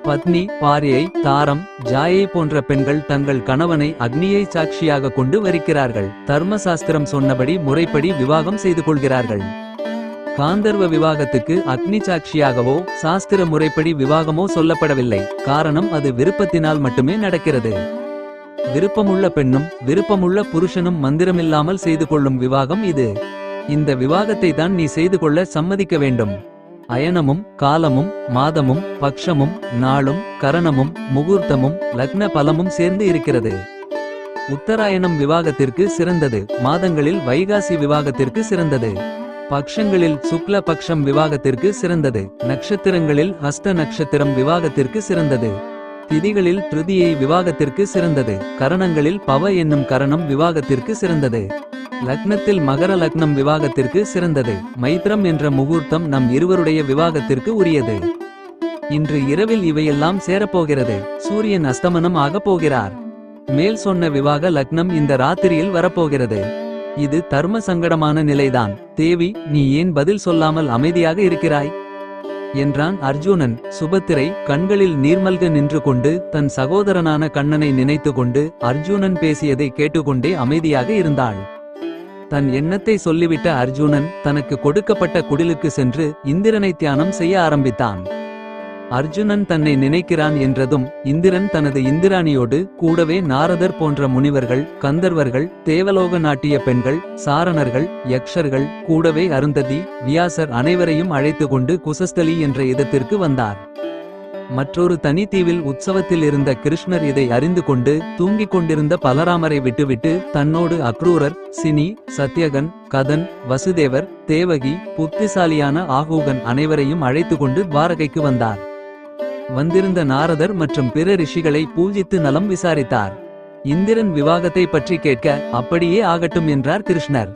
பத்னி, பாரியை, தாரம், ஜாயை போன்ற பெண்கள் தங்கள் கணவனை அக்னியை சாட்சியாக கொண்டு வரிக்கிறார்கள். தர்மசாஸ்திரம் சொன்னபடி முறைப்படி விவாகம் செய்து கொள்கிறார்கள். காந்தர்வ விவாகத்துக்கு அக்னி சாட்சியாகவோ சாஸ்திர முறைப்படி விவாகமோ சொல்லப்படவில்லை. காரணம், அது விருப்பத்தினால் மட்டுமே நடக்கிறது. விருப்பமுள்ள பெண்ணும் விருப்பமுள்ள புருஷனும் மந்திரமில்லாமல் செய்து கொள்ளும் விவாகம் இது. இந்த விவாகத்தை தான் நீ செய்து கொள்ள சம்மதிக்க வேண்டும். அயனமும் காலமும் மாதமும் பக்ஷமும் நாளும் கரணமும் முகூர்த்தமும் லக்ன பலமும் சேர்ந்து இருக்கிறது. உத்தராயணம் விவாகத்திற்கு சிறந்தது. மாதங்களில் வைகாசி விவாகத்திற்கு சிறந்தது. பக்ஷங்களில் சுக்ல பக்ஷம் விவாகத்திற்கு சிறந்தது. நட்சத்திரங்களில் ஹஸ்த நட்சத்திரம் விவாகத்திற்கு சிறந்தது. திதிகளில் திருதியை விவாகத்திற்கு சிறந்தது. கரணங்களில் பவ என்னும் கரணம் விவாகத்திற்கு சிறந்தது. லக்னத்தில் மகர லக்னம் விவாகத்திற்கு சிறந்தது. மைத்ரம் என்ற முகூர்த்தம் நம் இருவருடைய விவாகத்திற்கு உரியது. இன்று இரவில் இவையெல்லாம் சேரப்போகிறது. சூரியன் அஸ்தமனம் ஆகப் போகிறார். மேல் சொன்ன விவாக லக்னம் இந்த ராத்திரியில் வரப்போகிறது. இது தர்ம சங்கடமான நிலைதான். தேவி, நீ ஏன் பதில் சொல்லாமல் அமைதியாக இருக்கிறாய் என்றான் அர்ஜுனன். சுபத்திரை கண்களில் நீர்மல்க நின்று கொண்டு தன் சகோதரனான கண்ணனை நினைத்து கொண்டு அர்ஜுனன் பேசியதை கேட்டுக்கொண்டே அமைதியாக இருந்தாள். தன் எண்ணத்தை சொல்லிவிட்ட அர்ஜுனன் தனக்கு கொடுக்கப்பட்ட குடிலுக்கு சென்று இந்திரனை தியானம் செய்ய ஆரம்பித்தான். அர்ஜுனன் தன்னை நினைக்கிறான் என்றதும் இந்திரன் தனது இந்திராணியோடு கூடவே நாரதர் போன்ற முனிவர்கள், கந்தர்வர்கள், தேவலோக நாட்டிய பெண்கள், சாரணர்கள், யக்ஷர்கள், கூடவே அருந்ததி, வியாசர் அனைவரையும் அழைத்து கொண்டு குசஸ்தலி என்ற இடத்திற்கு வந்தார். மற்றொரு தனி தீவில் உற்சவத்தில் இருந்த கிருஷ்ணர் இதை அறிந்து கொண்டு தூங்கிக் கொண்டிருந்த பலராமரை விட்டுவிட்டு தன்னோடு அக்ரூரர், சினி, சத்யகன், கதன், வசுதேவர், தேவகி, புத்திசாலியான ஆகூகன் அனைவரையும் அழைத்து கொண்டு துவாரகைக்கு வந்தார். வந்திருந்த நாரதர் மற்றும் பிற ரிஷிகளை பூஜித்து நலம் விசாரித்தார். இந்திரன் விவாகத்தை பற்றி கேட்க அப்படியே ஆகட்டும் என்றார் கிருஷ்ணர்.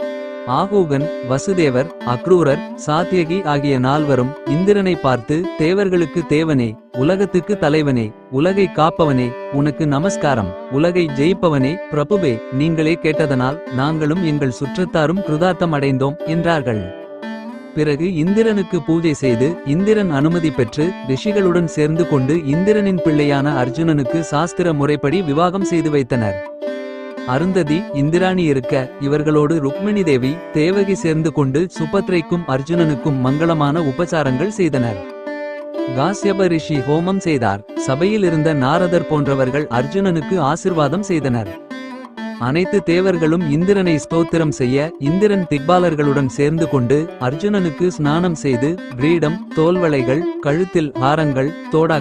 ஆகூகன், வசுதேவர், அக்ரூரர், சாத்யகி ஆகிய நால்வரும் இந்திரனை பார்த்து, தேவர்களுக்கு தேவனே, உலகத்துக்கு தலைவனே, உலகை காப்பவனே, உனக்கு நமஸ்காரம். உலகை ஜெயிப்பவனே, பிரபுவே, நீங்களே கேட்டதனால் நாங்களும் எங்கள் சுற்றத்தாரும் கிருதார்த்தம் அடைந்தோம் என்றார்கள். பிறகு இந்திரனுக்கு பூஜை செய்து இந்திரன் அனுமதி பெற்று ரிஷிகளுடன் சேர்ந்து கொண்டு இந்திரனின் பிள்ளையான அர்ஜுனனுக்கு சாஸ்திர முறைப்படி விவாகம் செய்து வைத்தனர். அருந்ததி, இந்திராணி இருக்க இவர்களோடு ருக்மிணி தேவி, தேவகி சேர்ந்து கொண்டு சுபத்ரைக்கும் அர்ஜுனனுக்கும் மங்களமான உபசாரங்கள் செய்தனர். காஸ்யப ரிஷி ஹோமம் செய்தார். சபையில் இருந்த நாரதர் போன்றவர்கள் அர்ஜுனனுக்கு ஆசிர்வாதம் செய்தனர். அனைத்து தேவர்களும் இந்திரனை ஸ்தோத்திரம் செய்ய இந்திரன் திக்பாலர்களுடன் சேர்ந்து கொண்டு அர்ஜுனனுக்கு ஸ்நானம் செய்து கிரீடம், தோல்வளைகள், கழுத்தில் ஹாரங்கள், தோடா